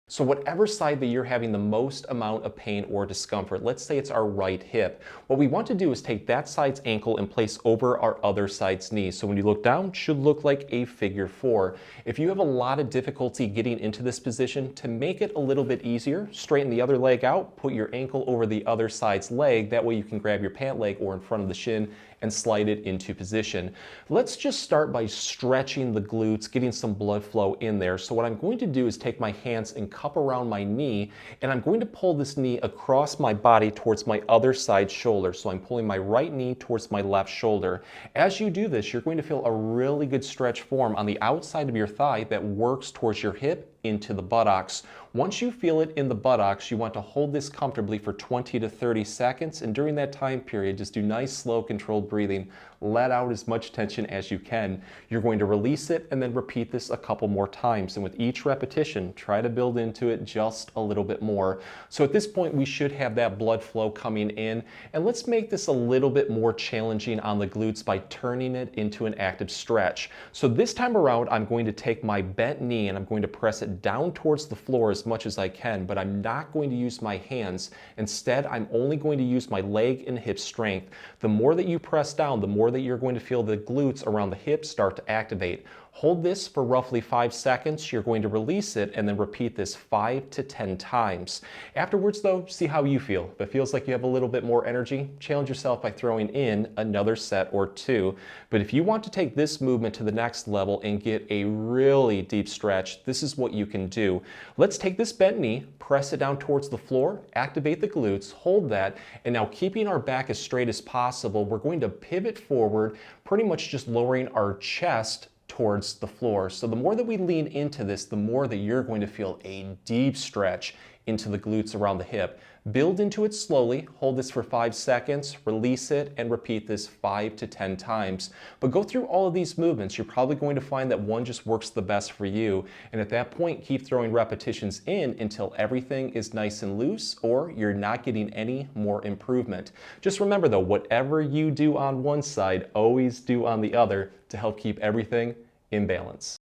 So whatever side that you're having the most amount of pain or discomfort, let's say it's our right hip, what we want to do is take that side's ankle and place over our other side's knee. So when you look down, it should look like a figure four. If you have a lot of difficulty getting into this position, to make it a little bit easier, straighten the other leg out, put your ankle over the other side's leg. That way you can grab your pant leg or in front of the shin and slide it into position. Let's just start by stretching the glutes, getting some blood flow in there. So what I'm going to do is take my hands and cup around my knee, and I'm going to pull this knee across my body towards my other side shoulder. So I'm pulling my right knee towards my left shoulder. As you do this, you're going to feel a really good stretch form on the outside of your thigh that works towards your hip into the buttocks. Once you feel it in the buttocks, you want to hold this comfortably for 20 to 30 seconds, and during that time period, just do nice, slow, controlled breathing. Let out as much tension as you can. You're going to release it and then repeat this a couple more times, and with each repetition, try to build into it just a little bit more. So at this point, we should have that blood flow coming in, and let's make this a little bit more challenging on the glutes by turning it into an active stretch. So this time around, I'm going to take my bent knee and I'm going to press it down towards the floor as much as I can, but I'm not going to use my hands. Instead, I'm only going to use my leg and hip strength. The more that you press down, the more that you're going to feel the glutes around the hips start to activate. Hold this for roughly 5 seconds. You're going to release it and then repeat this 5 to 10 times. Afterwards though, see how you feel. If it feels like you have a little bit more energy, challenge yourself by throwing in another set or two. But if you want to take this movement to the next level and get a really deep stretch, this is what you can do. Let's take this bent knee, press it down towards the floor, activate the glutes, hold that, and now keeping our back as straight as possible, we're going to pivot forward, pretty much just lowering our chest towards the floor. So the more that we lean into this, the more that you're going to feel a deep stretch into the glutes around the hip. Build into it slowly, hold this for 5 seconds, release it, and repeat this 5 to 10 times. But go through all of these movements. You're probably going to find that one just works the best for you. And at that point, keep throwing repetitions in until everything is nice and loose or you're not getting any more improvement. Just remember though, whatever you do on one side, always do on the other to help keep everything in balance.